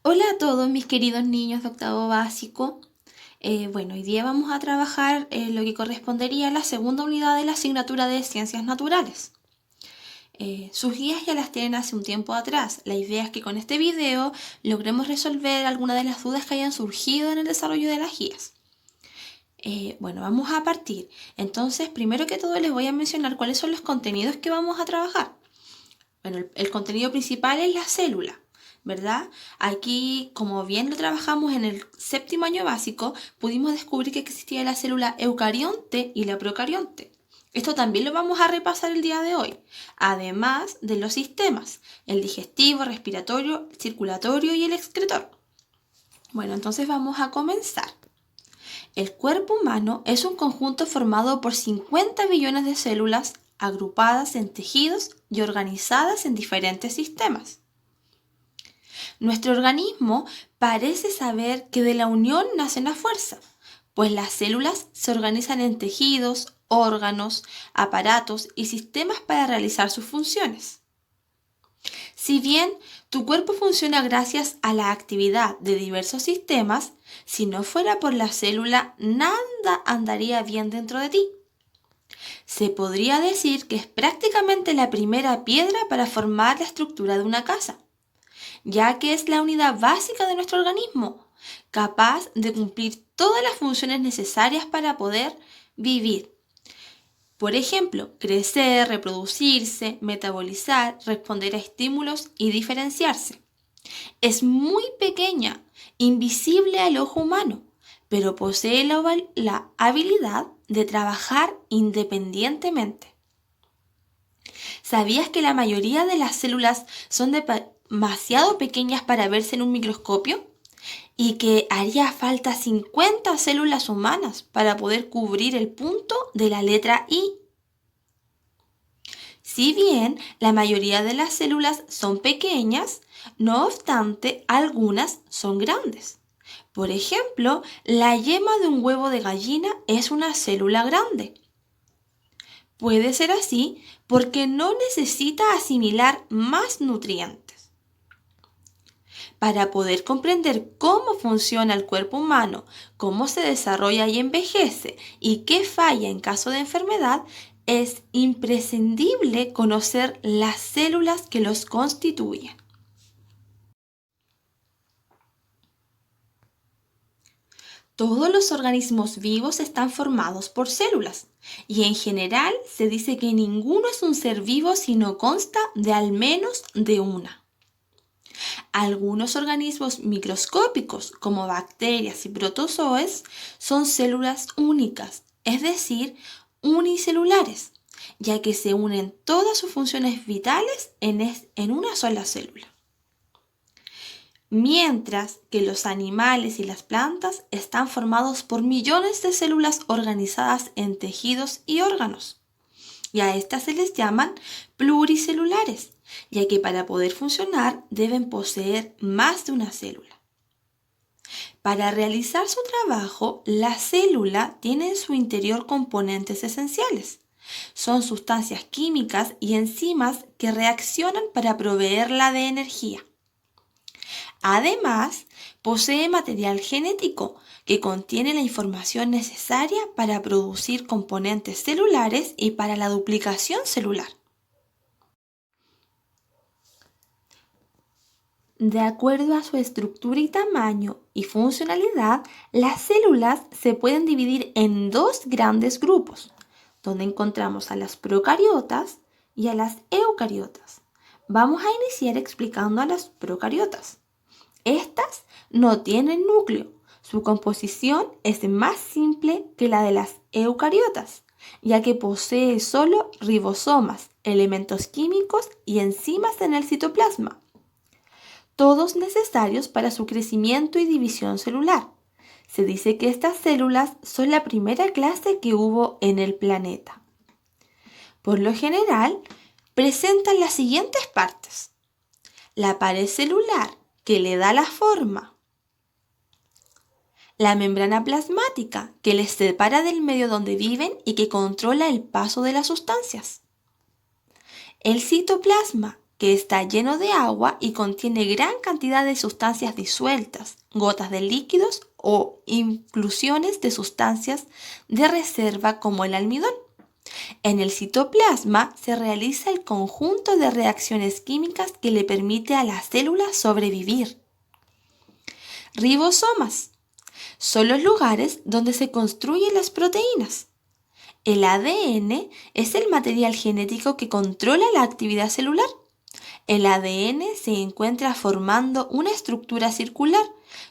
Hola a todos mis queridos niños de octavo básico. Hoy día vamos a trabajar lo que correspondería a la segunda unidad de la asignatura de Ciencias Naturales. Sus guías ya las tienen hace un tiempo atrás. La idea es que con este video logremos resolver algunas de las dudas que hayan surgido en el desarrollo de las guías. Vamos a partir. Entonces, primero que todo les voy a mencionar cuáles son los contenidos que vamos a trabajar. Bueno, el contenido principal es la célula, ¿verdad? Aquí, como bien lo trabajamos en el séptimo año básico, pudimos descubrir que existía la célula eucarionte y la procarionte. Esto también lo vamos a repasar el día de hoy, además de los sistemas, el digestivo, respiratorio, circulatorio y el excretor. Bueno, entonces vamos a comenzar. El cuerpo humano es un conjunto formado por 50 billones de células agrupadas en tejidos y organizadas en diferentes sistemas. Nuestro organismo parece saber que de la unión nace la fuerza, pues las células se organizan en tejidos, órganos, aparatos y sistemas para realizar sus funciones. Si bien tu cuerpo funciona gracias a la actividad de diversos sistemas, si no fuera por la célula, nada andaría bien dentro de ti. Se podría decir que es prácticamente la primera piedra para formar la estructura de una casa, ya que es la unidad básica de nuestro organismo, capaz de cumplir todas las funciones necesarias para poder vivir. Por ejemplo, crecer, reproducirse, metabolizar, responder a estímulos y diferenciarse. Es muy pequeña, invisible al ojo humano, pero posee la habilidad de trabajar independientemente. ¿Sabías que la mayoría de las células son demasiado pequeñas para verse en un microscopio? Y que haría falta 50 células humanas para poder cubrir el punto de la letra I. Si bien la mayoría de las células son pequeñas, no obstante, algunas son grandes. Por ejemplo, la yema de un huevo de gallina es una célula grande. Puede ser así porque no necesita asimilar más nutrientes. Para poder comprender cómo funciona el cuerpo humano, cómo se desarrolla y envejece y qué falla en caso de enfermedad, es imprescindible conocer las células que los constituyen. Todos los organismos vivos están formados por células y en general se dice que ninguno es un ser vivo si no consta de al menos de una. Algunos organismos microscópicos, como bacterias y protozoes, son células únicas, es decir, unicelulares, ya que se unen todas sus funciones vitales en una sola célula. Mientras que los animales y las plantas están formados por millones de células organizadas en tejidos y órganos. Y a estas se les llaman pluricelulares, ya que para poder funcionar deben poseer más de una célula. Para realizar su trabajo, la célula tiene en su interior componentes esenciales. Son sustancias químicas y enzimas que reaccionan para proveerla de energía. Además, posee material genético que contiene la información necesaria para producir componentes celulares y para la duplicación celular. De acuerdo a su estructura y tamaño y funcionalidad, las células se pueden dividir en dos grandes grupos, donde encontramos a las procariotas y a las eucariotas. Vamos a iniciar explicando a las procariotas. Estas no tienen núcleo. Su composición es más simple que la de las eucariotas, ya que posee solo ribosomas, elementos químicos y enzimas en el citoplasma, todos necesarios para su crecimiento y división celular. Se dice que estas células son la primera clase que hubo en el planeta. Por lo general, presentan las siguientes partes: la pared celular, que le da la forma, la membrana plasmática, que les separa del medio donde viven y que controla el paso de las sustancias, el citoplasma, que está lleno de agua y contiene gran cantidad de sustancias disueltas, gotas de líquidos o inclusiones de sustancias de reserva como el almidón. En el citoplasma se realiza el conjunto de reacciones químicas que le permite a la célula sobrevivir. Ribosomas son los lugares donde se construyen las proteínas. El ADN es el material genético que controla la actividad celular. El ADN se encuentra formando una estructura circular,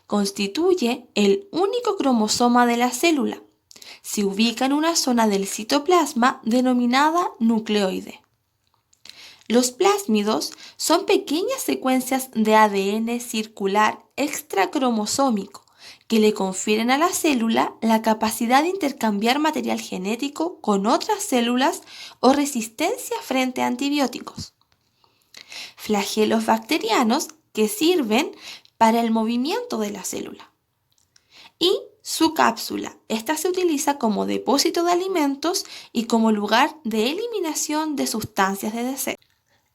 constituye el único cromosoma de la célula. Se ubica en una zona del citoplasma denominada nucleoide. Los plásmidos son pequeñas secuencias de ADN circular extracromosómico que le confieren a la célula la capacidad de intercambiar material genético con otras células o resistencia frente a antibióticos. Flagelos bacterianos que sirven para el movimiento de la célula. Y su cápsula. Esta se utiliza como depósito de alimentos y como lugar de eliminación de sustancias de deseo.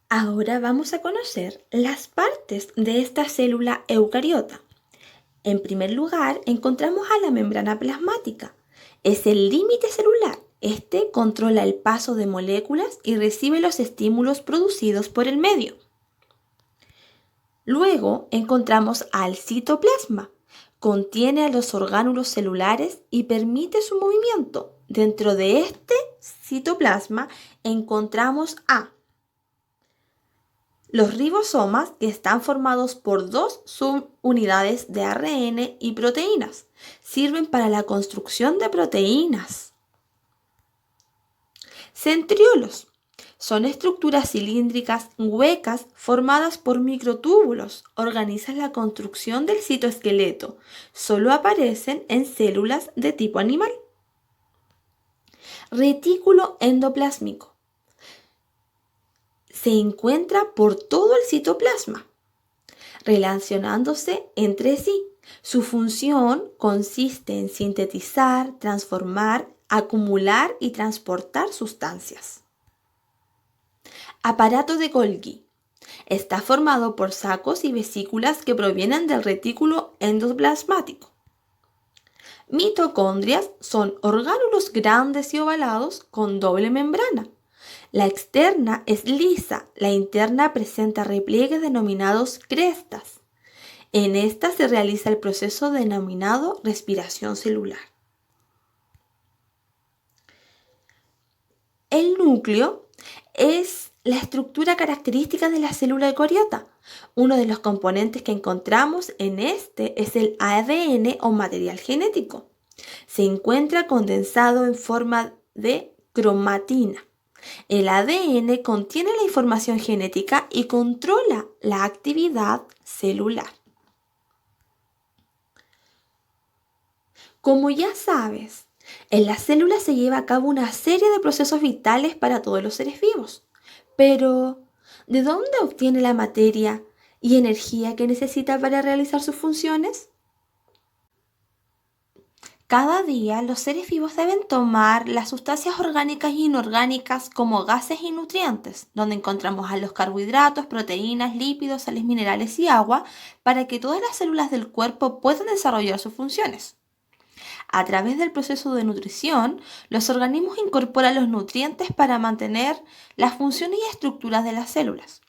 Ahora vamos a conocer las partes de esta célula eucariota. En primer lugar, encontramos a la membrana plasmática. Es el límite celular. Este controla el paso de moléculas y recibe los estímulos producidos por el medio. Luego encontramos al citoplasma. Contiene a los orgánulos celulares y permite su movimiento. Dentro de este citoplasma encontramos a los ribosomas, que están formados por dos subunidades de ARN y proteínas. Sirven para la construcción de proteínas. Centriolos. Son estructuras cilíndricas huecas formadas por microtúbulos. Organizan la construcción del citoesqueleto. Solo aparecen en células de tipo animal. Retículo endoplásmico. Se encuentra por todo el citoplasma, relacionándose entre sí. Su función consiste en sintetizar, transformar, acumular y transportar sustancias. Aparato de Golgi. Está formado por sacos y vesículas que provienen del retículo endoplasmático. Mitocondrias son orgánulos grandes y ovalados con doble membrana. La externa es lisa, la interna presenta repliegues denominados crestas. En esta se realiza el proceso denominado respiración celular. El núcleo es la estructura característica de la célula eucariota. Uno de los componentes que encontramos en este es el ADN o material genético. Se encuentra condensado en forma de cromatina. El ADN contiene la información genética y controla la actividad celular. Como ya sabes, en las células se lleva a cabo una serie de procesos vitales para todos los seres vivos. Pero, ¿de dónde obtiene la materia y energía que necesita para realizar sus funciones? Cada día los seres vivos deben tomar las sustancias orgánicas e inorgánicas como gases y nutrientes, donde encontramos a los carbohidratos, proteínas, lípidos, sales minerales y agua, para que todas las células del cuerpo puedan desarrollar sus funciones. A través del proceso de nutrición, los organismos incorporan los nutrientes para mantener las funciones y estructuras de las células.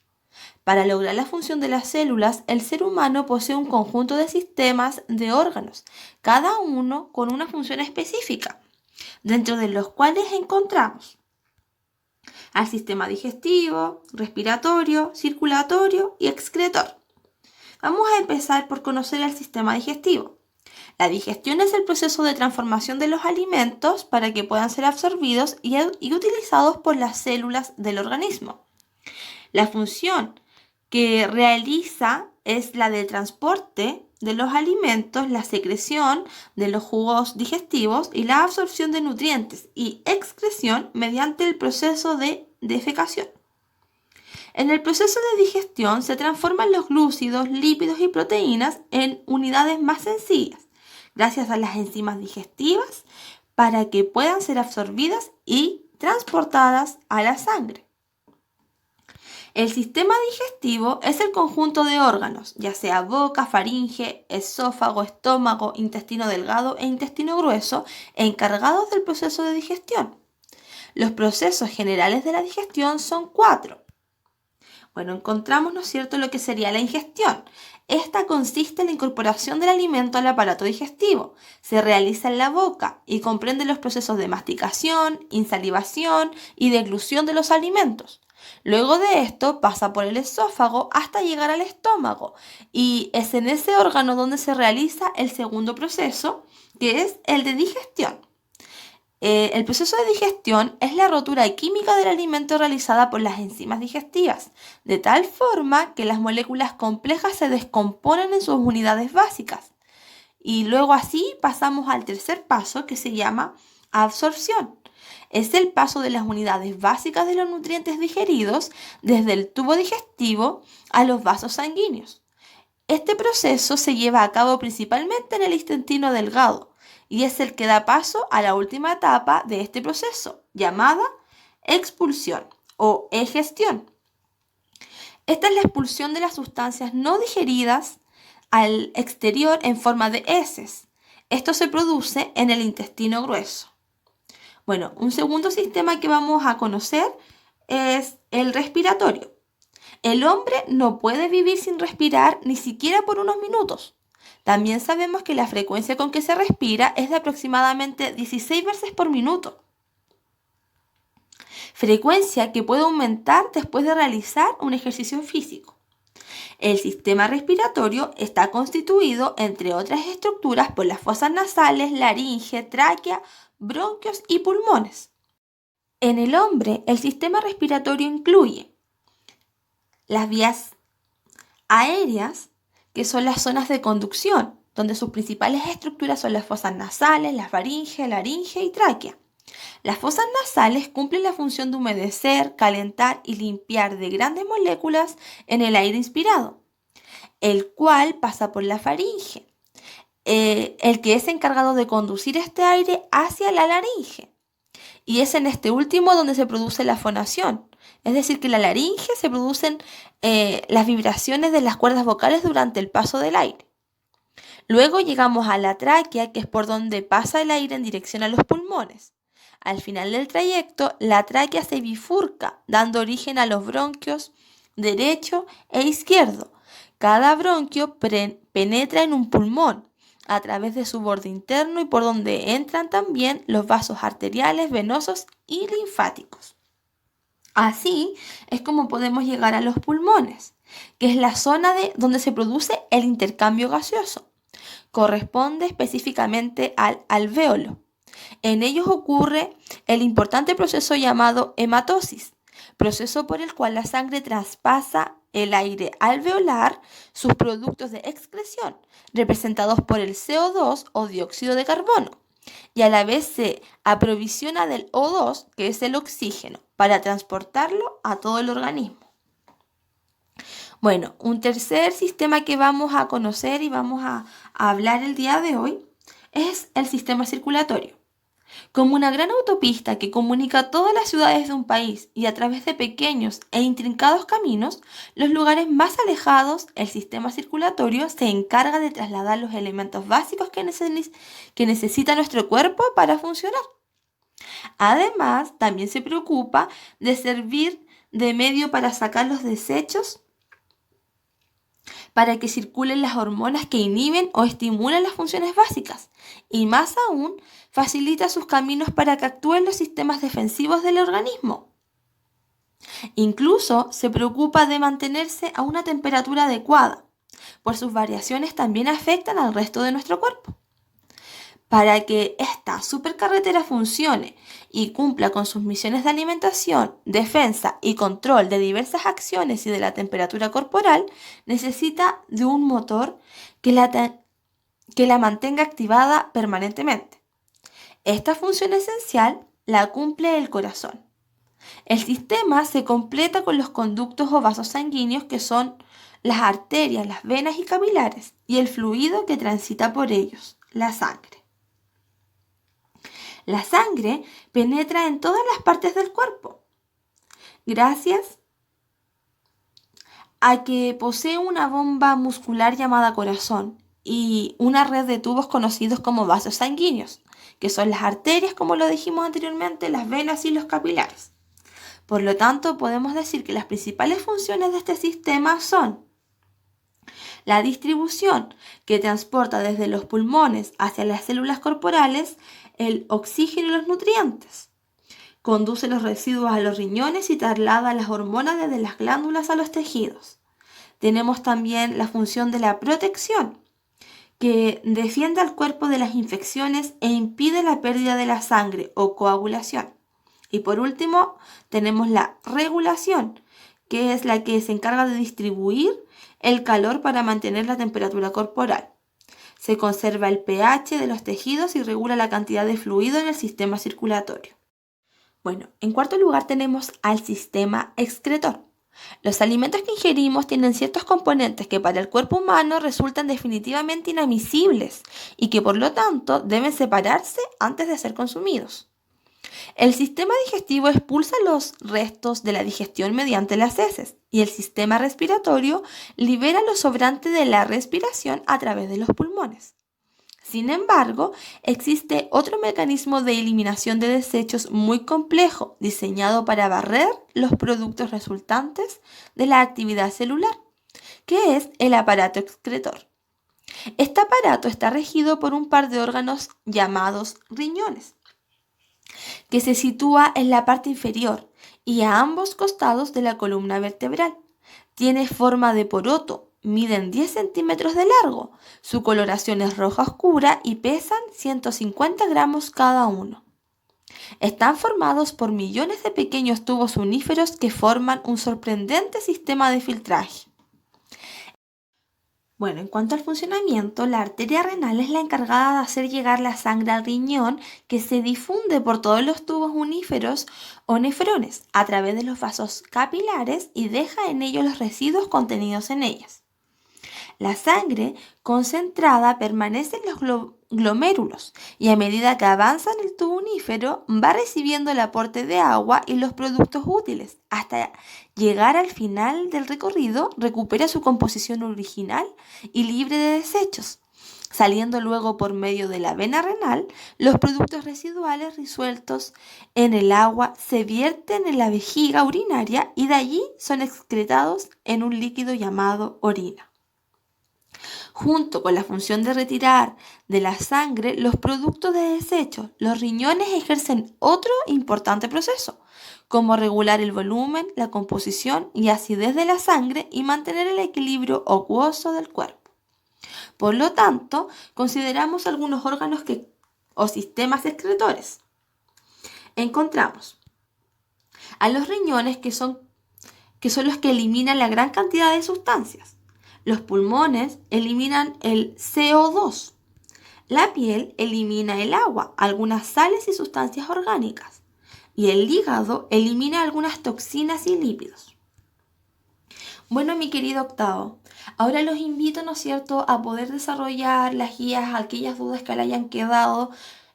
Para lograr la función de las células, el ser humano posee un conjunto de sistemas de órganos, cada uno con una función específica, dentro de los cuales encontramos al sistema digestivo, respiratorio, circulatorio y excretor. Vamos a empezar por conocer el sistema digestivo. La digestión es el proceso de transformación de los alimentos para que puedan ser absorbidos y utilizados por las células del organismo. La función que realiza es la del transporte de los alimentos, la secreción de los jugos digestivos y la absorción de nutrientes y excreción mediante el proceso de defecación. En el proceso de digestión se transforman los glúcidos, lípidos y proteínas en unidades más sencillas, gracias a las enzimas digestivas, para que puedan ser absorbidas y transportadas a la sangre. El sistema digestivo es el conjunto de órganos, ya sea boca, faringe, esófago, estómago, intestino delgado e intestino grueso, encargados del proceso de digestión. Los procesos generales de la digestión son 4. Bueno, encontramos, ¿no es cierto?, lo que sería la ingestión. Esta consiste en la incorporación del alimento al aparato digestivo. Se realiza en la boca y comprende los procesos de masticación, insalivación y deglución de los alimentos. Luego de esto pasa por el esófago hasta llegar al estómago y es en ese órgano donde se realiza el segundo proceso, que es el de digestión. El proceso de digestión es la rotura química del alimento realizada por las enzimas digestivas, de tal forma que las moléculas complejas se descomponen en sus unidades básicas. Y luego así pasamos al tercer paso, que se llama absorción. Es el paso de las unidades básicas de los nutrientes digeridos desde el tubo digestivo a los vasos sanguíneos. Este proceso se lleva a cabo principalmente en el intestino delgado y es el que da paso a la última etapa de este proceso, llamada expulsión o egestión. Esta es la expulsión de las sustancias no digeridas al exterior en forma de heces. Esto se produce en el intestino grueso. Bueno, un segundo sistema que vamos a conocer es el respiratorio. El hombre no puede vivir sin respirar ni siquiera por unos minutos. También sabemos que la frecuencia con que se respira es de aproximadamente 16 veces por minuto. Frecuencia que puede aumentar después de realizar un ejercicio físico. El sistema respiratorio está constituido, entre otras estructuras, por las fosas nasales, laringe, tráquea, bronquios y pulmones. En el hombre, el sistema respiratorio incluye las vías aéreas, que son las zonas de conducción, donde sus principales estructuras son las fosas nasales, la faringe, laringe y tráquea. Las fosas nasales cumplen la función de humedecer, calentar y limpiar de grandes moléculas en el aire inspirado, el cual pasa por la faringe, el que es encargado de conducir este aire hacia la laringe. Y es en este último donde se produce la fonación. Es decir, que en la laringe se producen las vibraciones de las cuerdas vocales durante el paso del aire. Luego llegamos a la tráquea, que es por donde pasa el aire en dirección a los pulmones. Al final del trayecto, la tráquea se bifurca, dando origen a los bronquios derecho e izquierdo. Cada bronquio penetra en un pulmón a través de su borde interno y por donde entran también los vasos arteriales, venosos y linfáticos. Así es como podemos llegar a los pulmones, que es la zona donde se produce el intercambio gaseoso. Corresponde específicamente al alvéolo. En ellos ocurre el importante proceso llamado hematosis, proceso por el cual la sangre traspasa el aire alveolar, sus productos de excreción, representados por el CO2 o dióxido de carbono, y a la vez se aprovisiona del O2, que es el oxígeno, para transportarlo a todo el organismo. Bueno, un tercer sistema que vamos a conocer y vamos a hablar el día de hoy es el sistema circulatorio. Como una gran autopista que comunica todas las ciudades de un país y a través de pequeños e intrincados caminos, los lugares más alejados, el sistema circulatorio se encarga de trasladar los elementos básicos que necesita nuestro cuerpo para funcionar. Además, también se preocupa de servir de medio para sacar los desechos, para que circulen las hormonas que inhiben o estimulan las funciones básicas y más aún facilita sus caminos para que actúen los sistemas defensivos del organismo. Incluso se preocupa de mantenerse a una temperatura adecuada, pues sus variaciones también afectan al resto de nuestro cuerpo. Para que esta supercarretera funcione y cumpla con sus misiones de alimentación, defensa y control de diversas acciones y de la temperatura corporal, necesita de un motor que la mantenga activada permanentemente. Esta función esencial la cumple el corazón. El sistema se completa con los conductos o vasos sanguíneos, que son las arterias, las venas y capilares, y el fluido que transita por ellos, la sangre. La sangre penetra en todas las partes del cuerpo. Gracias a que posee una bomba muscular llamada corazón y una red de tubos conocidos como vasos sanguíneos, que son las arterias, como lo dijimos anteriormente, las venas y los capilares. Por lo tanto, podemos decir que las principales funciones de este sistema son la distribución, que transporta desde los pulmones hacia las células corporales el oxígeno y los nutrientes. Conduce los residuos a los riñones y traslada las hormonas desde las glándulas a los tejidos. Tenemos también la función de la protección, que defiende al cuerpo de las infecciones e impide la pérdida de la sangre o coagulación. Y por último, tenemos la regulación, que es la que se encarga de distribuir el calor para mantener la temperatura corporal. Se conserva el pH de los tejidos y regula la cantidad de fluido en el sistema circulatorio. Bueno, en cuarto lugar tenemos al sistema excretor. Los alimentos que ingerimos tienen ciertos componentes que para el cuerpo humano resultan definitivamente inadmisibles y que por lo tanto deben separarse antes de ser consumidos. El sistema digestivo expulsa los restos de la digestión mediante las heces y el sistema respiratorio libera lo sobrante de la respiración a través de los pulmones. Sin embargo, existe otro mecanismo de eliminación de desechos muy complejo, diseñado para barrer los productos resultantes de la actividad celular, que es el aparato excretor. Este aparato está regido por un par de órganos llamados riñones, que se sitúa en la parte inferior y a ambos costados de la columna vertebral. Tiene forma de poroto. Miden 10 centímetros de largo, su coloración es roja oscura y pesan 150 gramos cada uno. Están formados por millones de pequeños tubos uníferos que forman un sorprendente sistema de filtraje. Bueno, en cuanto al funcionamiento, la arteria renal es la encargada de hacer llegar la sangre al riñón que se difunde por todos los tubos uníferos o nefrones a través de los vasos capilares y deja en ellos los residuos contenidos en ellas. La sangre concentrada permanece en los glomérulos y a medida que avanza en el tubo unífero va recibiendo el aporte de agua y los productos útiles. Hasta llegar al final del recorrido recupera su composición original y libre de desechos. Saliendo luego por medio de la vena renal, los productos residuales disueltos en el agua se vierten en la vejiga urinaria y de allí son excretados en un líquido llamado orina. Junto con la función de retirar de la sangre los productos de desecho, los riñones ejercen otro importante proceso, como regular el volumen, la composición y acidez de la sangre y mantener el equilibrio acuoso del cuerpo. Por lo tanto, consideramos algunos órganos o sistemas excretores. Encontramos a los riñones que son los que eliminan la gran cantidad de sustancias. Los pulmones eliminan el CO2. La piel elimina el agua, algunas sales y sustancias orgánicas. Y el hígado elimina algunas toxinas y lípidos. Bueno, mi querido octavo, ahora los invito, ¿no es cierto?, a poder desarrollar las guías, aquellas dudas que le hayan quedado.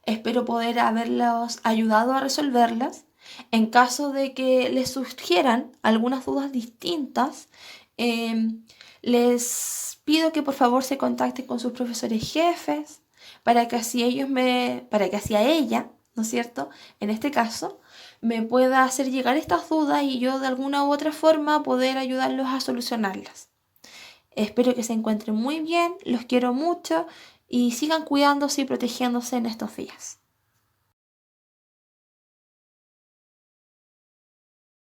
Espero poder haberlos ayudado a resolverlas. En caso de que les surgieran algunas dudas distintas, les pido que por favor se contacten con sus profesores jefes para que así ella, ¿no es cierto?, en este caso, me pueda hacer llegar estas dudas y yo de alguna u otra forma poder ayudarlos a solucionarlas. Espero que se encuentren muy bien, los quiero mucho y sigan cuidándose y protegiéndose en estos días.